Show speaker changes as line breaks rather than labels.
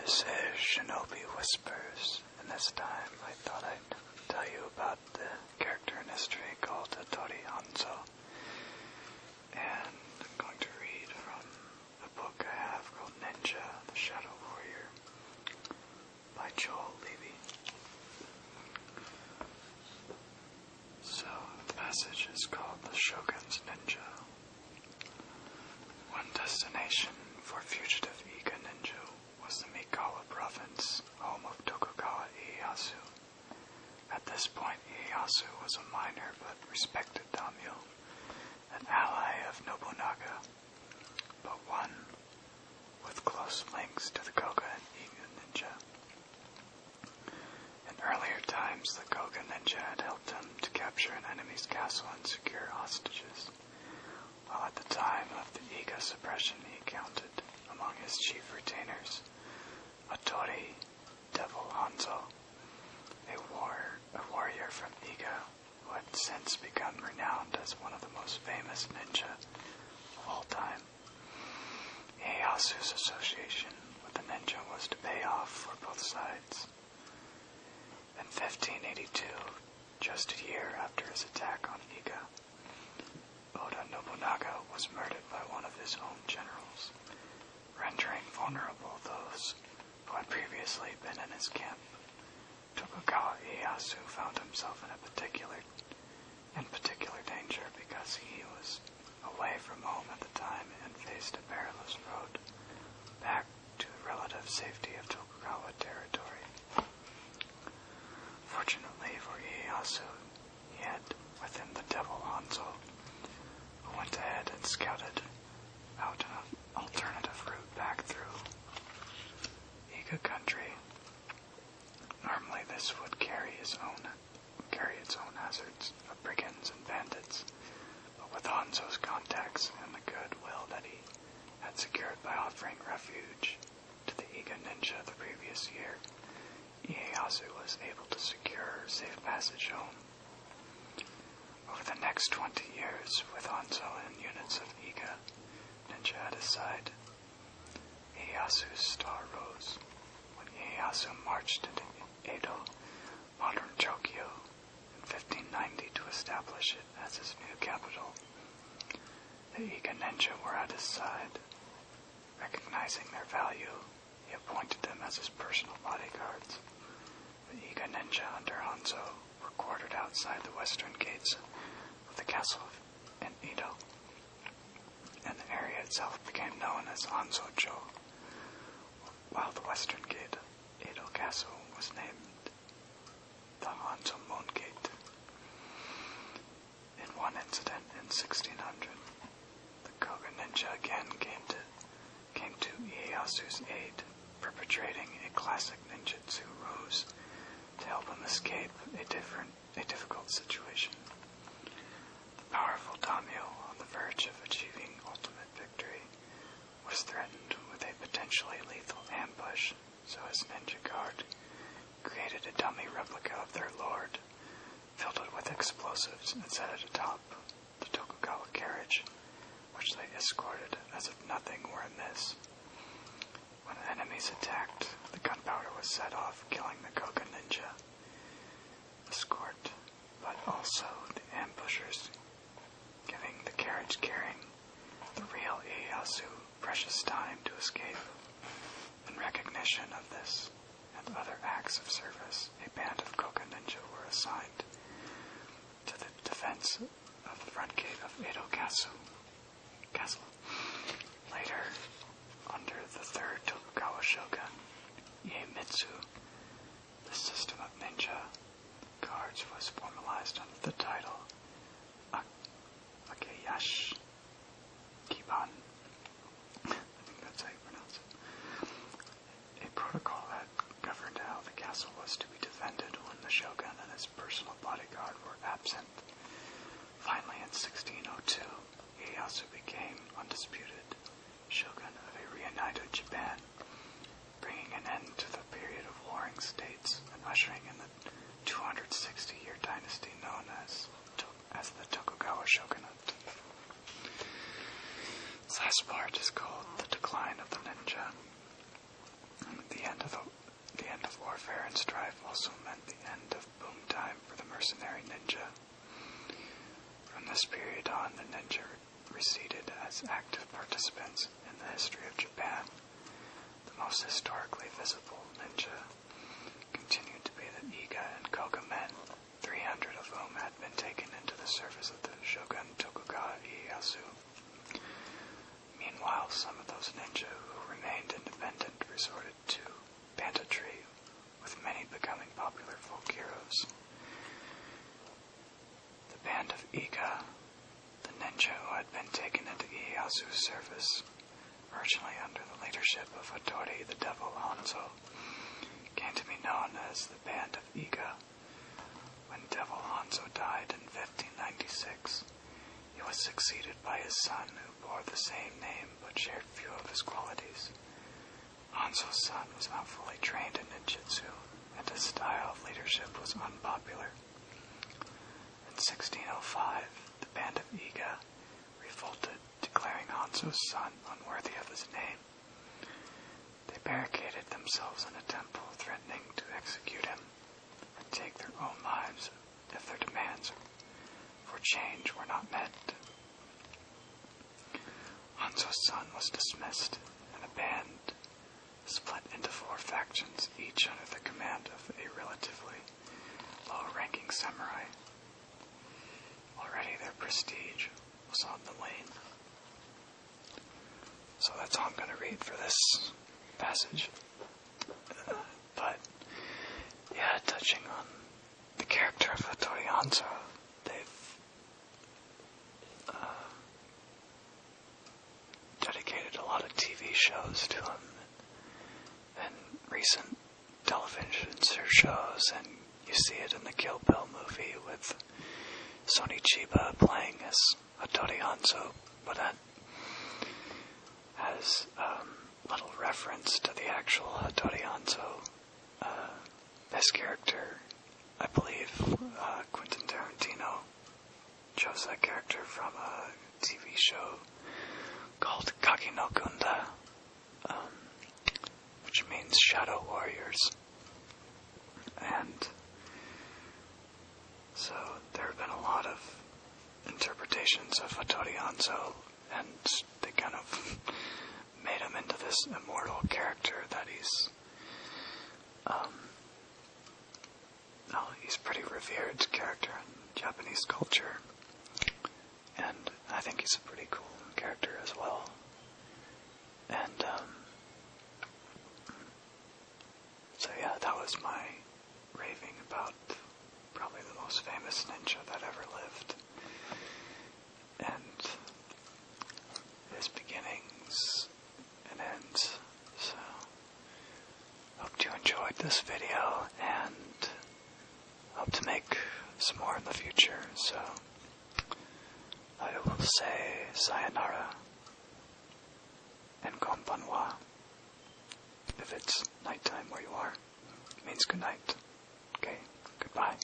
This is Shinobi Whispers, and this time I thought I'd tell you about the character in history called Hattori Hanzo. And I'm going to read from a book I have called Ninja, the Shadow Warrior by Joel Levy. So, the passage is called The Shogun's Ninja. One destination for fugitive Iga ninja was the Mikawa province, home of Tokugawa Ieyasu. At this point, Ieyasu was a minor but respected daimyo, an ally of Nobunaga, but one with close links to the Koga and Iga ninja. In earlier times, the Koga ninja had helped him to capture an enemy's castle and secure hostages, while at the time of the Iga suppression he counted among his chief retainers Hattori Devil Hanzo, a warrior from Iga who had since become renowned as one of the most famous ninja of all time. Ieyasu's association with the ninja was to pay off for both sides. In 1582, just a year after his attack on Iga, Oda Nobunaga was murdered by one of his own generals, rendering vulnerable those who had previously been in his camp. Tokugawa Ieyasu found himself in particular danger because he was away from home at the time and faced a perilous road back to the relative safety of Tokugawa territory. Fortunately for Ieyasu, he had with him the Devil Hanzo, who went ahead and scouted out an alternative route back through Iga country. Normally this would carry its own hazards of brigands and bandits, but with Hanzo's contacts and the goodwill that he had secured by offering refuge to the Iga ninja the previous year, Ieyasu was able to secure safe passage home. Over the next 20 years, with Hanzo and units of Iga ninja at his side, Ieyasu's star rose. When Ieyasu marched into Edo, modern Tokyo, in 1590 to establish it as his new capital, the Iga ninja were at his side. Recognizing their value, he appointed them as his personal bodyguards. The Iga ninja under Hanzo were quartered outside the western gates of the castle in Edo, and the area itself became known as Hanzo-jo, while the western gate of Edo Castle was named the Hanzo-mon Gate. In one incident in 1600, the Koga ninja again came to Ieyasu's aid, perpetrating a classic ninjutsu ruse to help him escape a difficult situation. The powerful daimyo, on the verge of achieving ultimate victory, was threatened with a potentially lethal ambush, so his ninja guard created a dummy replica of their lord, filled it with explosives, and set it atop the Tokugawa carriage, which they escorted as if nothing were amiss. When the enemies attacked, the gunpowder was set off, killing the Koga ninja escort, but also the ambushers, giving the carriage carrying the real Ieyasu precious time to escape. In recognition of this and other acts of service, a band of Koga ninja were assigned to the defense of the front gate of Edo Castle. Later, under the third Tokugawa shogun, Iemitsu, the system of ninja guards was formalized under the title Akeyashi Kiban. I think that's how you pronounce it. A protocol that governed how the castle was to be defended when the shogun and his personal bodyguard were absent. Finally, in 1602, Ieyasu became undisputed shogun of a reunited Japan, bringing an end to the period of warring states and ushering in the 260-year dynasty known as the Tokugawa shogunate. This last part is called The Decline of the Ninja. And at the end also meant the end of boom time for the mercenary ninja. From this period on, the ninja receded as active participants in the history of Japan. The most historically visible ninja continued to be the Iga and Koga men, 300 of whom had been taken into the service of the Shogun Tokugawa Ieyasu. Meanwhile, some of those ninja who remained independent resorted to banditry, with many becoming popular folk heroes. The band of Iga, the ninja who had been taken into Ieyasu's service, originally under the leadership of Hattori the Devil Hanzo, came to be known as the Band of Iga. When Devil Hanzo died in 1596, he was succeeded by his son, who bore the same name but shared few of his qualities. Hanzo's son was not fully trained in ninjutsu, and his style of leadership was unpopular. In 1605, the Band of Iga revolted, declaring Hanzo's son unworthy of his name. They barricaded themselves in a temple, threatening to execute him and take their own lives if their demands for change were not met. Hanzo's son was dismissed, and the band split into 4 factions, each under the command of a relatively low-ranking samurai. Already their prestige was on the wane. So that's all I'm going to read for this passage. But, yeah, touching on the character of Hattori Hanzo, they've dedicated a lot of TV shows to him, and recent television shows, and you see it in the Kill Bill movie with Sonny Chiba playing as Hattori Hanzo, but that has little reference to the actual Hattori Hanzo. This character, I believe, Quentin Tarantino chose that character from a TV show called Kaki no Kunda, which means Shadow Warriors. And so there have been a lot of interpretations of Hattori Hanzo, and they kind of made him into this immortal character that he's pretty revered character in Japanese culture, and I think he's a pretty cool character as well. And so yeah, that was my raving about probably the most famous ninja that ever lived, and his beginnings and ends. So hope you enjoyed this video, and hope to make some more in the future. So I will say sayonara and konbanwa. If it's nighttime where you are, it means good night. Okay, goodbye.